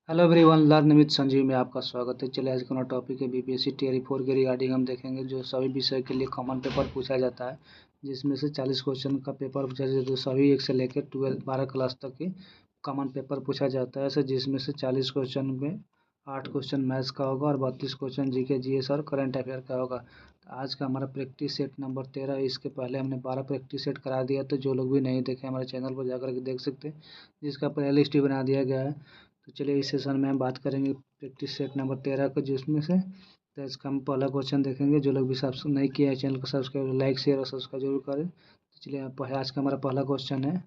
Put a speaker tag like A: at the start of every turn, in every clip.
A: Hello everyone, learn with Sanjeev में आपका स्वागत है। चलिए आज का टॉपिक है बीपीएससी टियर 4 के रिगार्डिंग हम देखेंगे जो सभी विषय के लिए कॉमन पेपर पूछा जाता है, जिसमें से 40 क्वेश्चन का पेपर पूछा जाता है। जो सभी 1 से लेकर 12 क्लास तक के कॉमन पेपर पूछा जाता है, जिसमें से 40 क्वेश्चन में 8 क्वेश्चन मैथ्स का होगा और 32 क्वेश्चन जीके जीएस और करंट अफेयर का होगा। तो आज का हमारा प्रैक्टिस सेट नंबर 13, इसके पहले हमने 12 प्रैक्टिस सेट करा दिया, तो जो लोग भी नहीं देखे हमारे चैनल पर जाकर के देख सकते हैं, जिसका प्ले लिस्ट भी बना दिया गया है। तो चलिए इस सेशन में हम बात करेंगे प्रैक्टिस सेट नंबर 13 का, जिसमें से तो इसका हम पहला क्वेश्चन देखेंगे। जो लोग भी सब्सक्राइब नहीं किया है चैनल को सब्सक्राइब, लाइक, शेयर और सब्सक्राइब जरूर करें। तो चलिए आज का हमारा पहला क्वेश्चन है।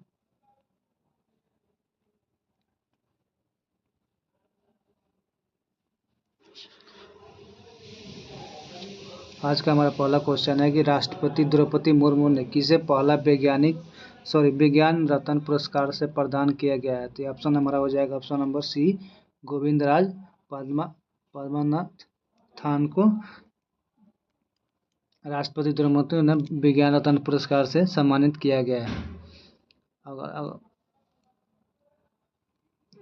A: आज का हमारा पहला क्वेश्चन है कि राष्ट्रपति द्रौपदी मुर्मू ने किसे पहला विज्ञान रत्न पुरस्कार से प्रदान किया गया है। तो ऑप्शन हमारा हो जाएगा option number C, Govindraj Padmanathan को राष्ट्रपति द्रौपदी ने विज्ञान रत्न पुरस्कार से सम्मानित किया गया है।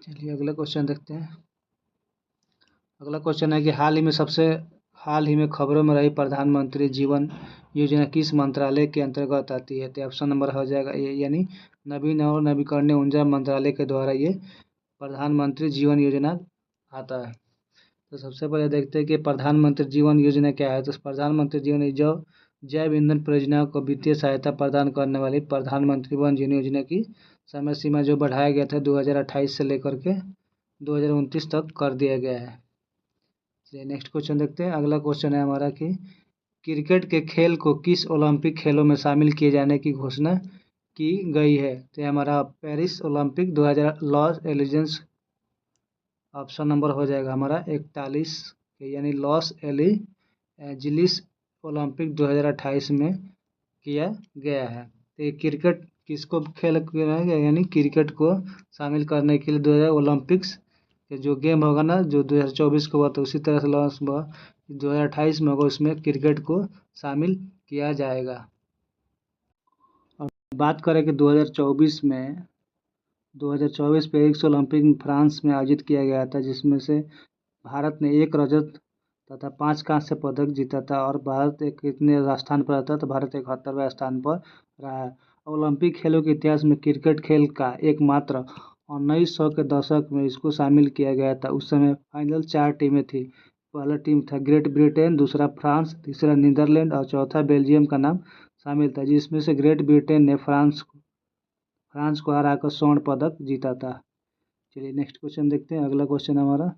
A: चलिए अगला क्वेश्चन देखते हैं। अगला क्वेश्चन है कि हाल ही में खबरों में रही प्रधानमंत्री जीवन योजना किस मंत्रालय के अंतर्गत आती है। तो ऑप्शन नंबर हो जाएगा यानी नवीन और नवीकरणीय ऊर्जा मंत्रालय के द्वारा ये प्रधानमंत्री जीवन योजना आता है। तो सबसे पहले देखते हैं कि प्रधानमंत्री जीवन योजना क्या है। तो प्रधानमंत्री जीवन जो जैव ईंधन परियोजनाओं को वित्तीय सहायता प्रदान करने वाली प्रधानमंत्री जीवन योजना की समय सीमा जो बढ़ाया गया था 2028 से लेकर के 2029 तक कर दिया गया है। चलिए नेक्स्ट क्वेश्चन देखते हैं। अगला क्वेश्चन है हमारा कि क्रिकेट के खेल को किस ओलंपिक खेलों में शामिल किए जाने की घोषणा की गई है। तो हमारा Paris Olympic 2000 Los Angeles option number हो जाएगा हमारा 41 यानी लॉस एंजलिस ओलंपिक 2028 में किया गया है। तो ये क्रिकेट किसको खेल यानी क्रिकेट को शामिल करने के लिए 2000 ओलंपिक्स जो गेम होगा ना, जो 2024 को हुआ, तो उसी तरह से लॉन्च हुआ 2028 में होगा, उसमें क्रिकेट को शामिल किया जाएगा। और बात करें कि 2024 पेरिस ओलंपिक फ्रांस में आयोजित किया गया था, जिसमें से भारत ने 1 रजत तथा 5 कांस्य पदक जीता था और भारत एक कितने स्थान पर आता, तो भारत 71वें स्थान पर रहा है। ओलंपिक खेलों के इतिहास में क्रिकेट खेल का एकमात्र 1900 के दशक में इसको शामिल किया गया था। उस समय फाइनल 4 टीमें थी। पहला टीम था ग्रेट ब्रिटेन, दूसरा फ्रांस, तीसरा नीदरलैंड और चौथा बेल्जियम का नाम शामिल था, जिसमें से ग्रेट ब्रिटेन ने फ्रांस को हराकर स्वर्ण पदक जीता था। चलिए नेक्स्ट क्वेश्चन देखते हैं। अगला क्वेश्चन हमारा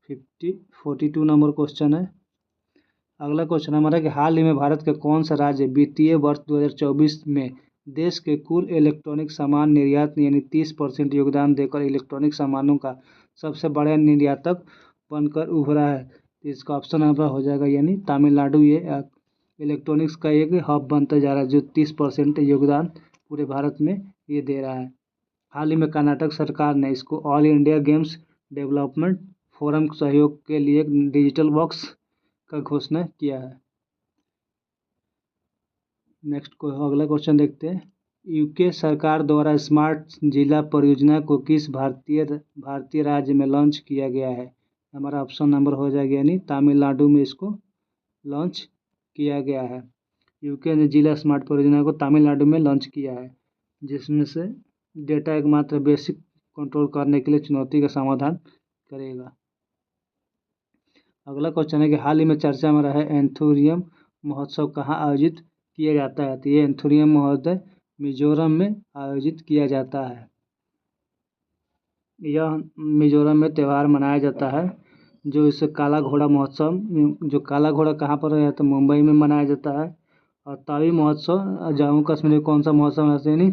A: 42 नंबर क्वेश्चन है। अगला क्वेश्चन हमारा कि हाल ही में भारत के कौन सा राज्य वित्तीय वर्ष 2024 में देश के कुल इलेक्ट्रॉनिक सामान निर्यात यानी 30% योगदान देकर इलेक्ट्रॉनिक सामानों का सबसे बड़ा निर्यातक बनकर उभरा है। तो इसका ऑप्शन हमारा हो जाएगा यानी तमिलनाडु। ये इलेक्ट्रॉनिक्स का एक हब बनता जा रहा है, जो 30% योगदान पूरे भारत में ये दे रहा है। हाल ही में कर्नाटक सरकार ने इसको all India games development forum सहयोग के लिए एक डिजिटल बॉक्स का घोषणा किया है। नेक्स्ट को अगला क्वेश्चन देखते हैं। यूके सरकार द्वारा स्मार्ट जिला परियोजना को किस भारतीय राज्य में लॉन्च किया गया है। हमारा ऑप्शन नंबर हो जाएगा यानी तमिलनाडु में इसको लॉन्च किया गया है। यूके ने जिला स्मार्ट परियोजना को तमिलनाडु में लॉन्च किया है, जिसमें से डेटा एकमात्र बेसिक कंट्रोल करने के लिए चुनौती का समाधान करेगा। अगला क्वेश्चन है कि हाल ही में चर्चा में रहा एंथोरियम महोत्सव कहाँ आयोजित किया जाता है। तो ये एंथोरियम महोत्सव मिजोरम में आयोजित किया जाता है। यह मिजोरम में त्यौहार मनाया जाता है, जो इसे काला घोड़ा महोत्सव, जो काला घोड़ा कहाँ पर है, तो मुंबई में मनाया जाता है। और तवी महोत्सव जम्मू कश्मीर में कौन सा महोत्सव मनाते हैं,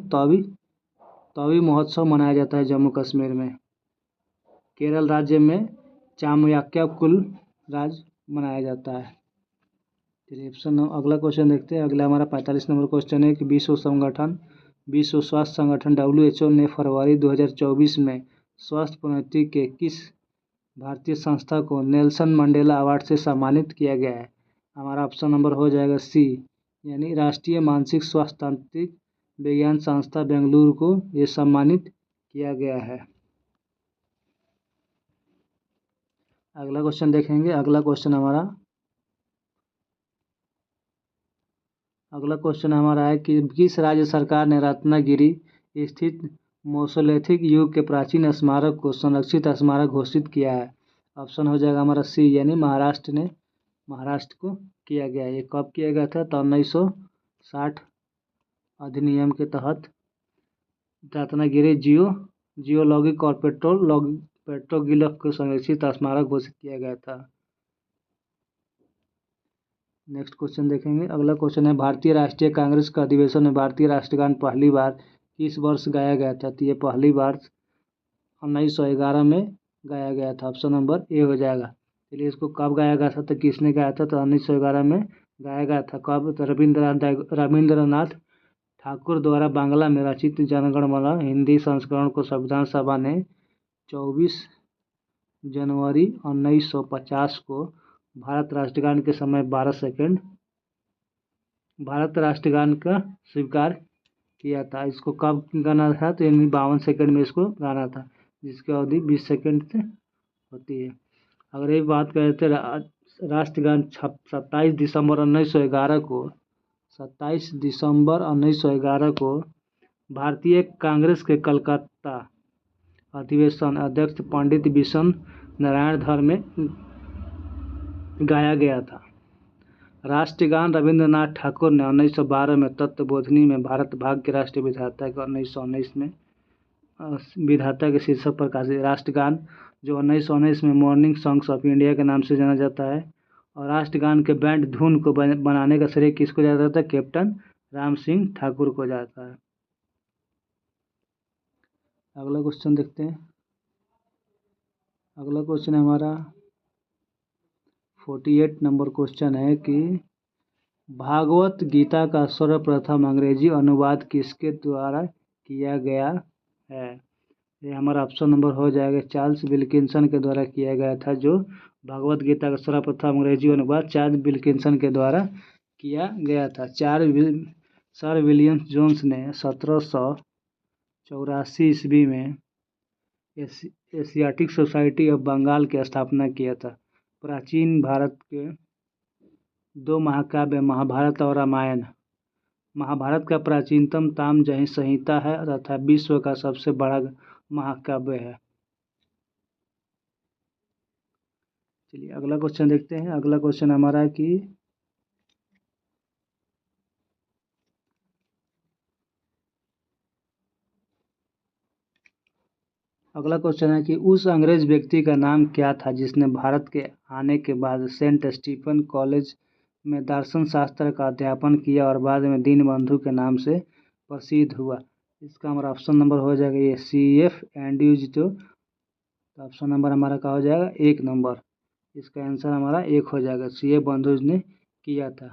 A: तवी महोत्सव मनाया जाता है जम्मू कश्मीर में। केरल राज्य में चामयाक्या कुल राज मनाया जाता है। चलिए अगला क्वेश्चन देखते हैं। अगला हमारा 45 नंबर क्वेश्चन है कि विश्व स्वास्थ्य संगठन WHO ने फरवरी 2024 में स्वास्थ्य पुनरुन्नति के किस भारतीय संस्था को नेल्सन मंडेला अवार्ड से सम्मानित किया गया है। हमारा ऑप्शन नंबर हो जाएगा सी, यानी राष्ट्रीय मानसिक स्वास्थ्य विज्ञान संस्था बेंगलुरु को ये सम्मानित किया गया है। अगला क्वेश्चन देखेंगे। अगला क्वेश्चन हमारा है कि किस राज्य सरकार ने रत्नागिरी स्थित मोसोलिथिक युग के प्राचीन स्मारक को संरक्षित स्मारक घोषित किया है? ऑप्शन हो जाएगा हमारा सी, यानी महाराष्ट्र को किया गया। ये कब किया गया था? तो 1960 अधिनियम के तहत रत्नागिरी जियोलॉजिक और पेट्रोग्लिफ को संरक्षित स्मारक घोषित किया गया था। नेक्स्ट क्वेश्चन देखेंगे। अगला क्वेश्चन है भारतीय राष्ट्रीय कांग्रेस का अधिवेशन में भारतीय राष्ट्रगान पहली बार किस वर्ष गाया गया था? तो ये पहली बार 1911 में गाया गया था। ऑप्शन नंबर ए हो जाएगा। चलिए, इसको कब गाया गया था? तो किसने गाया था? तो 1911 में गाया गया था। कब? तो रविंद्रनाथ ठाकुर द्वारा बांग्ला में रचित जनगणमन हिंदी संस्करण को संविधान सभा ने 24 जनवरी 1950 को भारत राष्ट्रगान के समय 12 सेकंड भारत राष्ट्रगान का स्वीकार किया था। इसको कब गाना था? तो यानी 52 सेकंड में इसको गाना था, जिसकी अवधि 20 सेकंड से होती है। अगर एक बात करें तो राष्ट्रगान 27 दिसंबर 1911 को भारतीय कांग्रेस के कलकत्ता अधिवेशन अध्यक्ष पंडित बिशन नारायण धर में गाया गया था। राष्ट्रगान रविंद्रनाथ ठाकुर ने 1912 में तत्वबोधिनी में भारत भाग के राष्ट्रीय विधाता के 1919 में विधाता के शीर्षक पर प्रकाशित राष्ट्रगान, जो 1919 में मॉर्निंग सॉन्ग्स ऑफ इंडिया के नाम से जाना जाता है। और राष्ट्रगान के बैंड धुन को बनाने का श्रेय किसको जाता है? कैप्टन राम सिंह ठाकुर को जाता है। अगला क्वेश्चन देखते हैं। अगला क्वेश्चन हमारा 48 नंबर क्वेश्चन है कि भागवत गीता का सर्वप्रथम अंग्रेजी अनुवाद किसके द्वारा किया गया है? ये हमारा ऑप्शन नंबर हो जाएगा चार्ल्स विल्किंसन के द्वारा किया गया था। जो भगवत गीता का सर्वप्रथम अंग्रेजी अनुवाद चार्ल्स विल्किंसन के द्वारा किया गया था। सर विलियम जोन्स ने 1784 ईस्वी में एशियाटिक सोसाइटी ऑफ बंगाल की स्थापना किया था। प्राचीन भारत के दो महाकाव्य महाभारत और रामायण। महाभारत का प्राचीनतम ताम्रलिप्ति संहिता है तथा विश्व का सबसे बड़ा महाकाव्य है। चलिए, अगला क्वेश्चन देखते हैं। अगला क्वेश्चन हमारा है कि उस अंग्रेज व्यक्ति का नाम क्या था जिसने भारत के आने के बाद सेंट स्टीफन कॉलेज में दर्शन शास्त्र का अध्यापन किया और बाद में दीनबंधु के नाम से प्रसिद्ध हुआ? इसका हमारा ऑप्शन नंबर हो जाएगा ये CF एंड्रयूज। तो ऑप्शन नंबर हमारा क्या हो जाएगा? 1 नंबर। इसका आंसर हमारा 1 हो जाएगा। CF बंधुज ने किया था।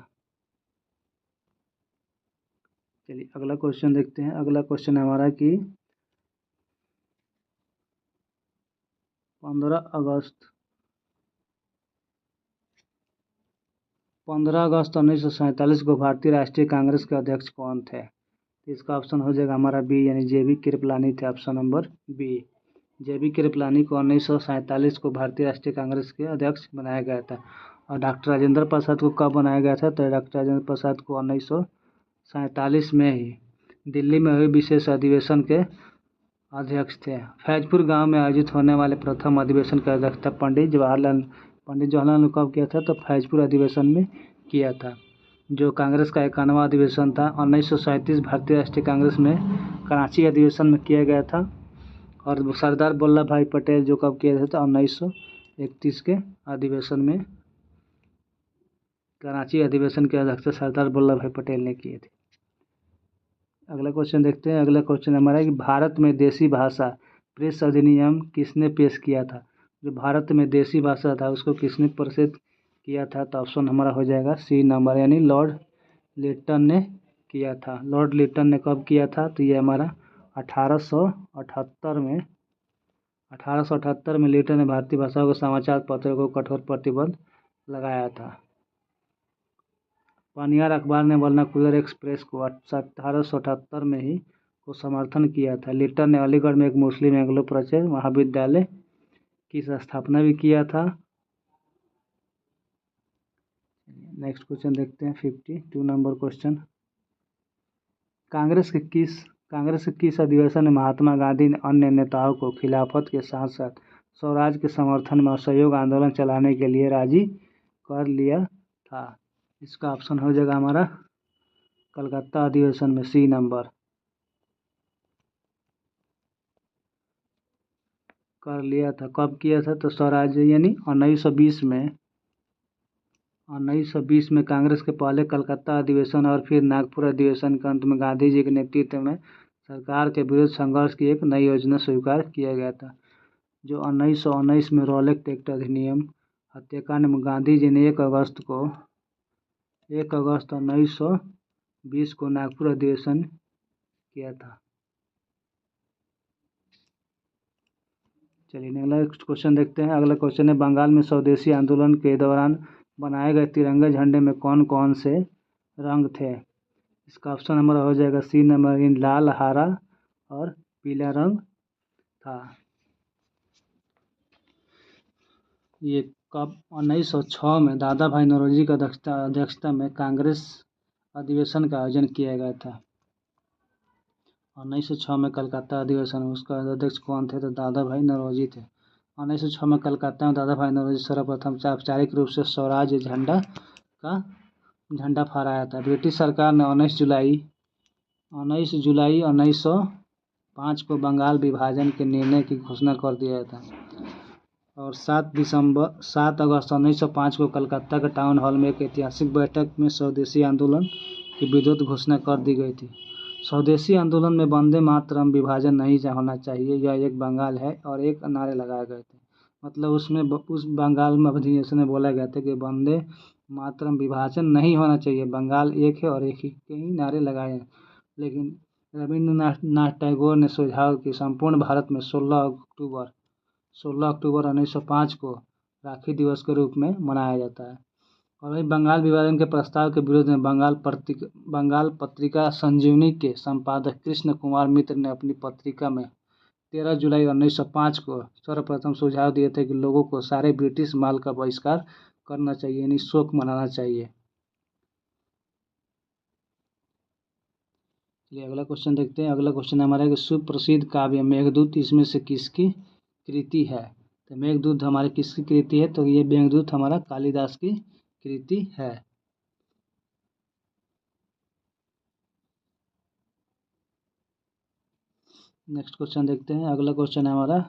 A: चलिए, अगला क्वेश्चन देखते हैं। अगला क्वेश्चन हमारा कि 15 अगस्त 1947 को भारतीय राष्ट्रीय कांग्रेस के अध्यक्ष कौन थे? इसका ऑप्शन हो जाएगा हमारा बी, यानी JB कृपलानी थे। Option number B, JB Kripalani को 1947 को भारतीय राष्ट्रीय कांग्रेस के अध्यक्ष बनाया गया था। और डॉक्टर राजेंद्र प्रसाद को कब बनाया गया था? तो डॉक्टर राजेंद्र प्रसाद को 1947 में ही दिल्ली में हुए विशेष अधिवेशन के अध्यक्ष थे। फैजपुर गांव में आयोजित होने वाले प्रथम अधिवेशन का अध्यक्ष था पंडित जवाहरलाल नेहरू कब किया था? तो फैजपुर अधिवेशन में किया था, जो कांग्रेस का 51वां अधिवेशन था। 1937 भारतीय राष्ट्रीय कांग्रेस में कराची अधिवेशन में किया गया था। और सरदार वल्लभ भाई पटेल जो कब किए थे? तो 1931 के अधिवेशन में कराची अधिवेशन के अध्यक्ष सरदार वल्लभ भाई पटेल ने किए थे। अगला क्वेश्चन देखते हैं। अगला क्वेश्चन हमारा है कि भारत में देसी भाषा प्रेस अधिनियम किसने पेश किया था? जो भारत में देसी भाषा था उसको किसने प्रसिद्ध किया था? तो ऑप्शन हमारा हो जाएगा C नंबर, यानी लॉर्ड लिटन ने किया था। लॉर्ड लिटन ने कब किया था? तो ये हमारा 1878 में लिटन ने भारतीय भाषाओं के समाचार पत्रों को कठोर प्रतिबंध लगाया था। पनियार अखबार ने वर्नाकुलर एक्सप्रेस को 1878 में ही को समर्थन किया था। लिटन ने अलीगढ़ में एक मुस्लिम एंग्लो परिचय महाविद्यालय की स्थापना भी किया था नेक्स्ट क्वेश्चन देखते हैं 52 नंबर क्वेश्चन। कांग्रेस के किस अधिवेशन में महात्मा गांधी ने अन्य नेताओं को खिलाफत के साथ साथ स्वराज के समर्थन में असहयोग आंदोलन चलाने के लिए राजी कर लिया था? इसका ऑप्शन हो जाएगा हमारा कलकत्ता अधिवेशन में, सी नंबर। कर लिया था, कब किया था? तो स्वराज यानी 1920 में कांग्रेस के पहले कलकत्ता अधिवेशन और फिर नागपुर अधिवेशन के अंत में गांधी जी के नेतृत्व में सरकार के विरुद्ध संघर्ष की एक नई योजना स्वीकार किया गया था, जो 1919 में रॉलेट एक्ट अधिनियम हत्याकांड में गांधी जी ने 1 अगस्त 1920 को नागपुर अधिवेशन किया था। चलिए अगला क्वेश्चन देखते हैं। अगला क्वेश्चन है, बंगाल में स्वदेशी आंदोलन के दौरान बनाए गए तिरंगे झंडे में कौन कौन से रंग थे? इसका ऑप्शन नंबर हो जाएगा सी नंबर, इन लाल, हरा और पीला रंग था। ये कब? 1906 में दादा भाई नौरोजी की अध्यक्षता में कांग्रेस अधिवेशन का आयोजन किया गया था। 1906 में कलकत्ता अधिवेशन, उसका अध्यक्ष कौन थे? तो दादा भाई नौरोजी थे। 1906 में कलकत्ता में दादा भाई नौरोजी सर्वप्रथम औपचारिक रूप से स्वराज झंडा फहराया था। ब्रिटिश सरकार ने 19 जुलाई 1905 को बंगाल विभाजन के निर्णय की घोषणा कर दिया था और 7 अगस्त 1905 को कलकत्ता के टाउन हॉल में एक ऐतिहासिक बैठक में स्वदेशी आंदोलन की विरोध घोषणा कर दी गई थी। स्वदेशी आंदोलन में वंदे मातरम, विभाजन नहीं होना चाहिए, यह एक बंगाल है और एक नारे लगाए गए थे। मतलब उसमें उस बंगाल में अधिवेशन में बोला गया था कि वंदे मातरम, विभाजन नहीं होना चाहिए, बंगाल एक है और एक ही के ही नारे लगाए हैं। लेकिन रविंद्रनाथ टैगोर ने सुझाव कि संपूर्ण भारत में 16 अक्टूबर 1905 को राखी दिवस के रूप में मनाया जाता है। और वही बंगाल विभाजन के प्रस्ताव के विरोध में बंगाल पत्रिका संजीवनी के संपादक कृष्ण कुमार मित्र ने अपनी पत्रिका में 13 जुलाई 1905 को सर्वप्रथम सुझाव दिए थे कि लोगों को सारे ब्रिटिश माल का बहिष्कार करना चाहिए, यानी शोक मनाना चाहिए। चलिए अगला क्वेश्चन देखते हैं। अगला क्वेश्चन हमारा है कि सुप्रसिद्ध काव्य मेघदूत इसमें से किसकी कृति है? तो मेघदूत हमारी किसकी कृति है? तो ये मेघदूत हमारा कालिदास की कृति है। नेक्स्ट क्वेश्चन देखते हैं। अगला क्वेश्चन है हमारा,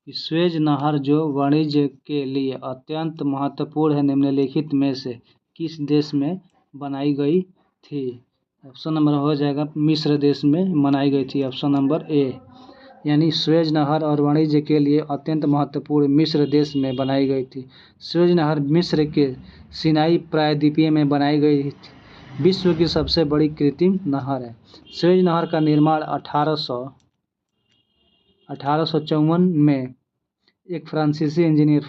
A: स्वेज नहर जो वाणिज्य के लिए अत्यंत महत्वपूर्ण है, निम्नलिखित में से किस देश में बनाई गई थी? ऑप्शन नंबर हो जाएगा मिस्र देश में बनाई गई थी, ऑप्शन नंबर ए। यानी स्वेज नहर और वाणिज्य के लिए अत्यंत महत्वपूर्ण मिस्र देश में बनाई गई थी। स्वेज नहर मिस्र के सिनाई प्रायद्वीपीय में बनाई गई थी, विश्व की सबसे बड़ी कृत्रिम नहर है। स्वेज नहर का निर्माण 1854 में एक फ्रांसीसी इंजीनियर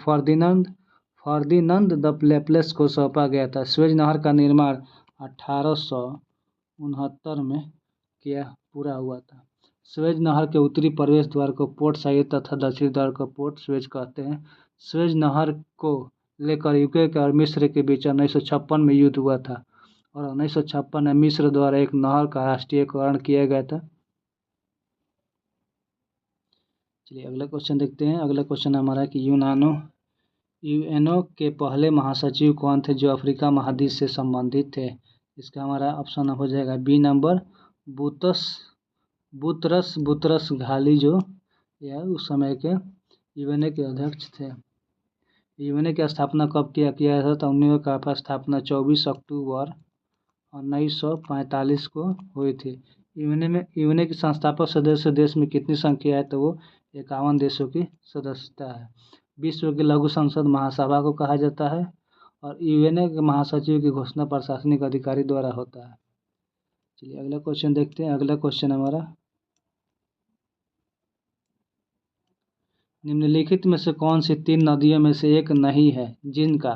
A: फर्दिनंद द लेप्लेस को सौंपा गया था। स्वेज नहर का निर्माण 1869 में पूरा हुआ था। स्वेज नहर के उत्तरी प्रवेश द्वार को पोर्ट साइद तथा दक्षिणी द्वार को पोर्ट स्वेज कहते हैं। स्वेज नहर को लेकर यूके और मिस्र के बीच 1956 में युद्ध हुआ था और 1956 में मिस्र द्वारा एक नहर का राष्ट्रीयकरण किया गया था। चलिए अगला क्वेश्चन देखते हैं। अगला क्वेश्चन हमारा है कि यूएनओ के पहले महासचिव कौन थे जो अफ्रीका महाद्वीप से संबंधित थे? इसका हमारा ऑप्शन हो जाएगा बी नंबर, बुतरस घाली, जो यह उस समय के यूएनओ के अध्यक्ष थे। यूएनओ की स्थापना कब किया था? तो यूएनओ का स्थापना 24 अक्टूबर 1945 को हुई थी। यूएनओ की संस्थापक सदस्य देश में कितनी संख्या है? तो वो 51 देशों की सदस्यता है। विश्व की लघु संसद महासभा को कहा जाता है और यूएनओ के महासचिव की घोषणा प्रशासनिक अधिकारी द्वारा होता है। चलिए अगला क्वेश्चन देखते हैं। अगला क्वेश्चन हमारा, निम्नलिखित में से कौन सी 3 नदियों में से एक नहीं है जिनका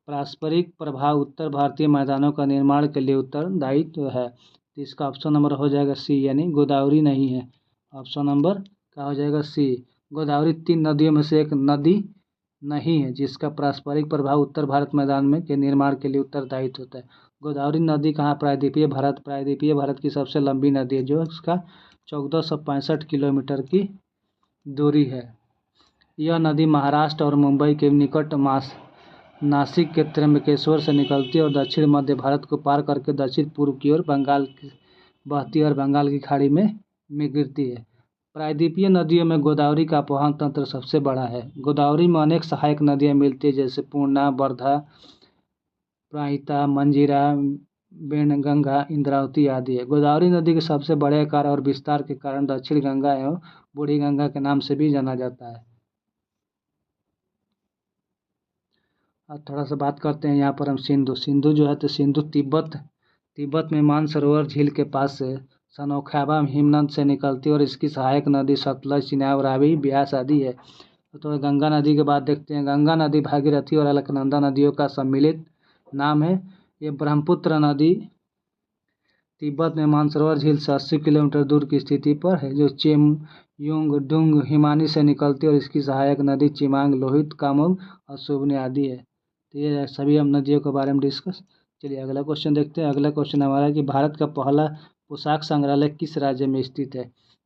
A: पारस्परिक प्रभाव उत्तर भारतीय मैदानों का निर्माण के लिए उत्तरदायित्व है? तो इसका ऑप्शन नंबर हो जाएगा सी, यानी गोदावरी नहीं है। ऑप्शन नंबर क्या हो जाएगा? सी, गोदावरी 3 नदियों में से एक नदी नहीं है, जिसका पारस्परिक प्रभाव उत्तर भारत मैदान में के निर्माण के लिए उत्तरदायित्व होता है। गोदावरी नदी कहाँ प्रायद्वीपीय भारत की सबसे लंबी नदी है, जो इसका 1465 किलोमीटर की दूरी है। यह नदी महाराष्ट्र और मुंबई के निकट नासिक के त्र्यंबकेश्वर से निकलती है और दक्षिण मध्य भारत को पार करके दक्षिण पूर्व की ओर बहती है और बंगाल की खाड़ी में गिरती है। प्रायद्वीपीय नदियों में गोदावरी का अपवहन तंत्र सबसे बड़ा है। गोदावरी में अनेक सहायक नदियां मिलती है, जैसे पूर्णा, वर्धा, प्राहिता, मंजीरा, वेणगंगा, इंद्रावती आदि है। गोदावरी नदी के सबसे बड़े आकार और विस्तार के कारण दक्षिण गंगा एवं बूढ़ी गंगा के नाम से भी जाना जाता है। अब थोड़ा सा बात करते हैं यहाँ पर हम सिंधु जो है, तो सिंधु तिब्बत में मानसरोवर झील के पास से सनोखाबा हिमनद से निकलती है और इसकी सहायक नदी सतलज, चिनाब, रावी, ब्यास आदि है। तो गंगा नदी के बाद देखते हैं। गंगा नदी भागीरथी और अलकनंदा नदियों का सम्मिलित नाम है। ये ब्रह्मपुत्र नदी तिब्बत में मानसरोवर झील से 80 किलोमीटर दूर की स्थिति पर है, जो चेमयुंग डुंग हिमानी से निकलती है और इसकी सहायक नदी चिमांग, लोहित, कामुग और सुबने आदि है। तो ये सभी हम नदियों के बारे में डिस्कस। चलिए अगला क्वेश्चन देखते हैं। अगला क्वेश्चन हमारा है कि भारत का पहला पोशाक संग्रहालय किस राज्य में स्थित है।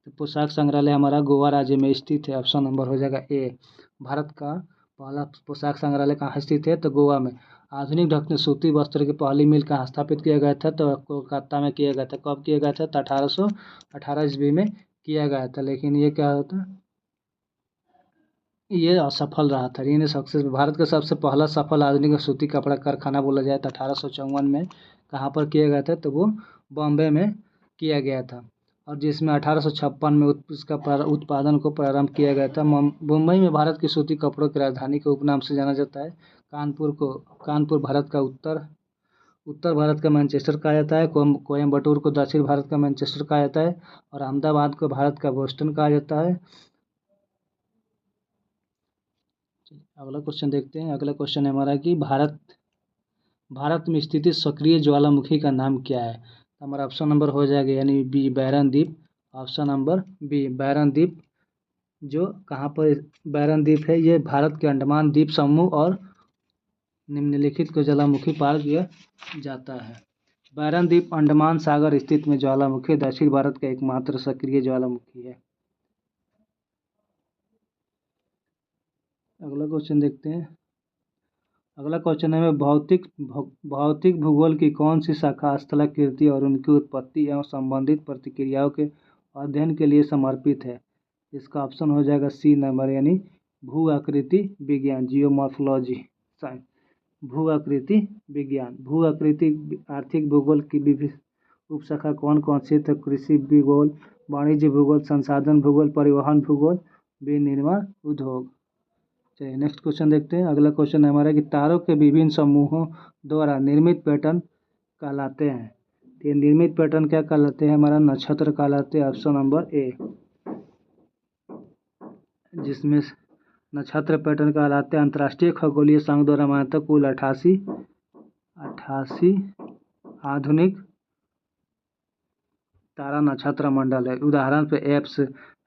A: तो पोशाक संग्रहालय हमारा गोवा राज्य में स्थित है। ऑप्शन नंबर हो जाएगा ए। भारत का पहला पोशाक संग्रहालय कहाँ स्थित है, तो गोवा में। आधुनिक ढंग से सूती वस्त्र की पहली मिल कहाँ स्थापित किया गया था, तो कोलकाता में किया गया था। कब किया गया था, तो 1818 ईस्वी में किया गया था। लेकिन ये क्या होता, ये असफल रहा था। ये सक्सेस भारत का सबसे पहला सफल आधुनिक सूती कपड़ा कारखाना बोला जाए तो 1854 में कहाँ पर किया गया था, तो वो बॉम्बे में किया गया था। और जिसमें 1856 में इसका उत्पादन को प्रारंभ किया गया था। मुंबई में भारत की सूती कपड़ों की राजधानी के उपनाम से जाना जाता है। कानपुर भारत का उत्तर भारत का मैनचेस्टर कहा जाता है। कोयम्बटूर को दक्षिण भारत का मैनचेस्टर कहा जाता है और अहमदाबाद को भारत का बोस्टन कहा जाता है। अगला क्वेश्चन देखते हैं। अगला क्वेश्चन है हमारा कि भारत में स्थित सक्रिय ज्वालामुखी का नाम क्या है। तो हमारा ऑप्शन नंबर हो जाएगा यानी बी, बैरन द्वीप। ऑप्शन नंबर बी, बैरन द्वीप। जो कहाँ पर बैरन द्वीप है, ये भारत के अंडमान द्वीप समूह और निम्नलिखित को ज्वालामुखी पार किया जाता है। बैरन द्वीप अंडमान सागर स्थित में ज्वालामुखी दक्षिण भारत का एकमात्र सक्रिय ज्वालामुखी है। अगला क्वेश्चन देखते हैं। अगला क्वेश्चन है भौतिक भूगोल की कौन सी शाखा स्थलाकृति और उनकी उत्पत्ति एवं संबंधित प्रतिक्रियाओं के अध्ययन के लिए समर्पित है। इसका ऑप्शन हो जाएगा सी नंबर यानी भू आकृति विज्ञान, जियोमॉर्फोलॉजी साइंस। भू आकृति विज्ञान, भू आकृति आर्थिक भूगोल की विभिन्न उपशाखा कौन कौन सी, तो कृषि भूगोल, वाणिज्य भूगोल, संसाधन भूगोल, परिवहन भूगोल, विनिर्माण उद्योग। चलिए नेक्स्ट क्वेश्चन देखते हैं। अगला क्वेश्चन है हमारा कि तारों के विभिन्न समूहों द्वारा निर्मित पैटर्न कहलाते हैं। ये निर्मित पैटर्न क्या कहलाते हैं, हमारा नक्षत्र कहलाते हैं। ऑप्शन नंबर ए, जिसमें नक्षत्र पैटर्न कहलाते हैं। अंतर्राष्ट्रीय खगोलीय संघ द्वारा मान्यता कुल 88 आधुनिक तारा नक्षत्र मंडल है। उदाहरण पे एप्स,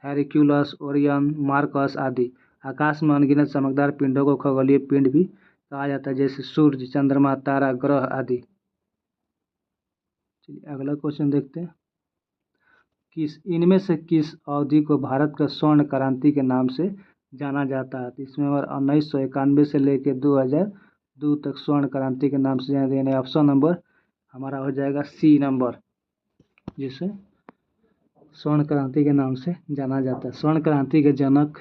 A: हेरिक्यूलस, ओरियन, मार्कस आदि। आकाश में अनगिनत चमकदार पिंडों को खगोलीय पिंड भी कहा जाता है, जैसे सूर्य, चंद्रमा, तारा, ग्रह आदि। चलिए अगला क्वेश्चन देखते हैं। इनमें से किस अवधि को भारत का स्वर्ण क्रांति के नाम से जाना जाता है। तो इसमें 1991 से लेकर 2002 तक स्वर्ण क्रांति के नाम से जाना जाता है। ऑप्शन नंबर हमारा हो जाएगा सी नंबर, जिसे स्वर्ण क्रांति के नाम से जाना जाता है। स्वर्ण क्रांति के जनक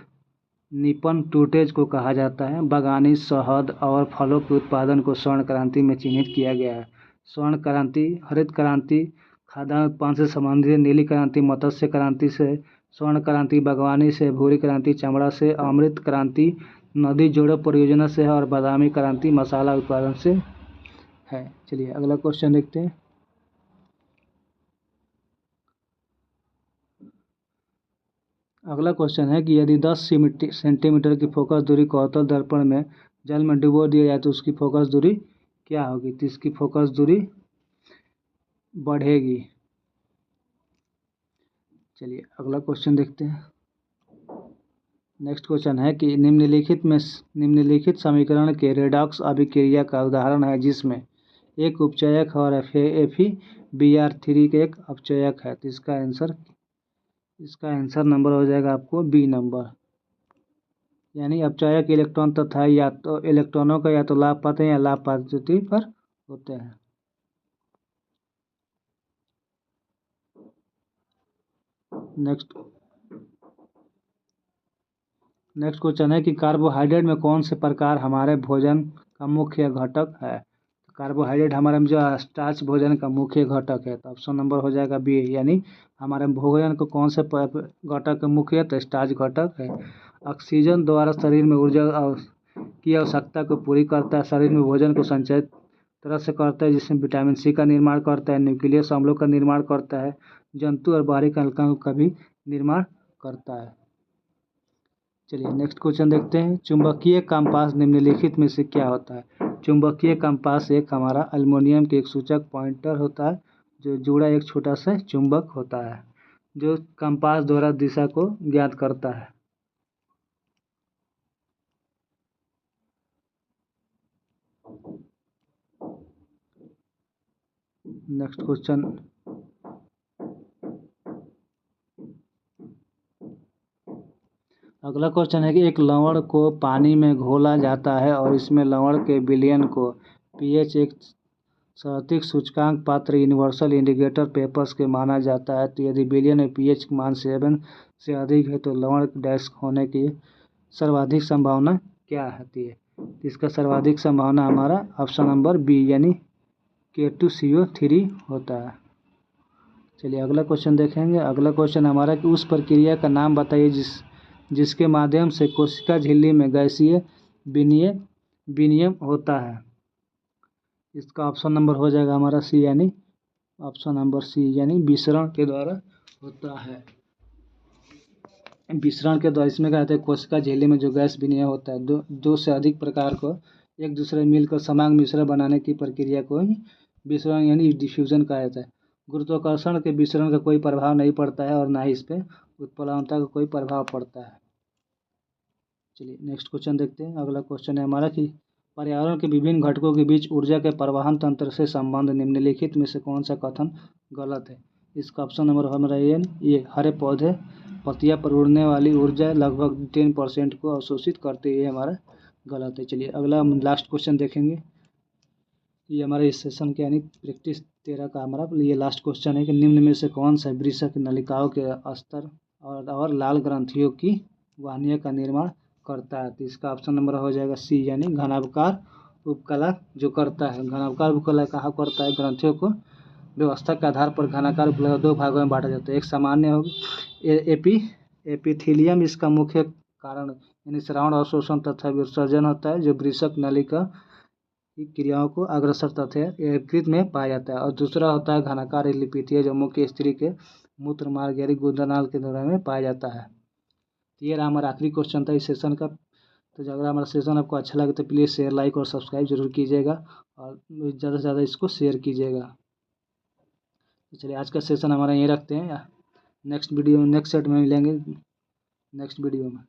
A: निपन टूटेज को कहा जाता है। बगानी, शहद और फलों के उत्पादन को स्वर्ण क्रांति में चिन्हित किया गया है। स्वर्ण क्रांति, हरित क्रांति खाद्यान्न उत्पादन से संबंधित, नीली क्रांति मत्स्य क्रांति से, स्वर्ण क्रांति बागवानी से, भूरी क्रांति चमड़ा से, अमृत क्रांति नदी जोड़ो परियोजना से है और बादामी क्रांति मसाला उत्पादन से है। चलिए अगला क्वेश्चन देखते हैं। अगला क्वेश्चन है कि यदि 10 सेंटीमीटर की फोकस दूरी को अवतल दर्पण में जल में डुबो दिया जाए तो उसकी फोकस दूरी क्या होगी। तो इसकी फोकस दूरी बढ़ेगी। चलिए अगला क्वेश्चन देखते हैं। नेक्स्ट क्वेश्चन है कि निम्नलिखित समीकरण के रेडॉक्स अभिक्रिया का उदाहरण है जिसमें एक उपचयक और FeBr3 के एक अपचयक है। तो इसका आंसर नंबर हो जाएगा आपको बी नंबर, यानी अपचयक इलेक्ट्रॉन तथा या तो इलेक्ट्रॉनों का या तो लाभ पाते हैं या लाभ पाती पर होते हैं। नेक्स्ट क्वेश्चन है कि कार्बोहाइड्रेट में कौन से प्रकार हमारे भोजन का मुख्य घटक है। कार्बोहाइड्रेट हमारे में जो स्टार्च भोजन का मुख्य घटक है। तो ऑप्शन नंबर हो जाएगा बी, यानी हमारे भोजन को कौन से घटक मुख्य, तो स्टार्च घटक है। ऑक्सीजन द्वारा शरीर में ऊर्जा की आवश्यकता को पूरी करता है। शरीर में भोजन को संचयित तरह से करता है, जिसमें विटामिन सी का निर्माण करता है, न्यूक्लियस अम्लों का निर्माण करता है, जंतु और बाहरी कणिकाओं का भी निर्माण करता है। चलिए नेक्स्ट क्वेश्चन देखते हैं। चुंबकीय कंपास निम्नलिखित में से क्या होता है। चुंबकीय कंपास एक हमारा एल्युमिनियम के एक सूचक पॉइंटर होता है जो जुड़ा एक छोटा सा चुंबक होता है जो कंपास द्वारा दिशा को ज्ञात करता है। नेक्स्ट क्वेश्चन अगला क्वेश्चन है कि एक लवण को पानी में घोला जाता है और इसमें लवण के विलयन को पीएच एक सटीक सूचकांक पात्र यूनिवर्सल इंडिकेटर पेपर्स के माना जाता है। तो यदि विलयन में पीएच मान 7 से अधिक है तो लवण डैश होने की सर्वाधिक संभावना क्या होती है। इसका सर्वाधिक संभावना हमारा ऑप्शन नंबर बी, यानी K2CO3 होता है। चलिए अगला क्वेश्चन देखेंगे। अगला क्वेश्चन हमारा कि उस प्रक्रिया का नाम बताइए जिसके माध्यम से कोशिका झिल्ली में गैसीय विनिमय होता है। इसका ऑप्शन नंबर हो जाएगा हमारा सी, यानी ऑप्शन नंबर सी, यानी विसरण के द्वारा होता है। विसरण के द्वारा इसमें क्या होता है, कोशिका झिल्ली में जो गैस विनिमय होता है दो से अधिक प्रकार को एक दूसरे मिलकर समान मिश्रण बनाने की प्रक्रिया को ही विसरण यानी डिफ्यूजन कहा जाता है। गुरुत्वाकर्षण के विसरण का कोई प्रभाव नहीं पड़ता है और ना ही इस पर उत्प्लावनता का कोई प्रभाव पड़ता है। चलिए नेक्स्ट क्वेश्चन देखते हैं। अगला क्वेश्चन है हमारा कि पर्यावरण के विभिन्न घटकों के बीच ऊर्जा के परिवहन तंत्र से संबंध निम्नलिखित में से कौन सा कथन गलत है। इसका ऑप्शन नंबर हमारा ये हरे पौधे पत्तियां पर उड़ने वाली ऊर्जा लगभग 10% को अवशोषित करते हुए हमारा गलत है। चलिए अगला लास्ट क्वेश्चन देखेंगे। ये हमारे इस सेशन के यानी प्रैक्टिस 13 का हमारा ये लास्ट क्वेश्चन है कि निम्न में से कौन सा वृषक नलिकाओं के अस्तर और लाल ग्रंथियों की वाहिनियों का निर्माण करता है। तो इसका ऑप्शन नंबर हो जाएगा सी, यानी घनाभकार उपकला जो करता है। घनाभकार उपकला कहाँ करता है, ग्रंथियों को व्यवस्था के आधार पर घनाकार उपकला दो भागों में बांटा जाता है। एक सामान्य होगा एपिथेलियम, इसका मुख्य कारण यानी श्रावण अवशोषण तथा विसर्जन होता है जो वृषक नलिका की क्रियाओं को अग्रसर तथा एकीकृत में पाया जाता है। और दूसरा होता है घनाकार एपिथेलियम जो मुख्य स्त्री के मूत्र मार्ग यानी गुदनाल के दौरान में पाया जाता है। ये रहा हमारा आखिरी क्वेश्चन था इस सेशन का। तो अगर हमारा सेशन आपको अच्छा लगे तो प्लीज़ शेयर, लाइक और सब्सक्राइब जरूर कीजिएगा और ज़्यादा से ज़्यादा इसको शेयर कीजिएगा। तो चलिए आज का सेशन हमारा यहीं रखते हैं। नेक्स्ट सेट में मिलेंगे नेक्स्ट वीडियो में।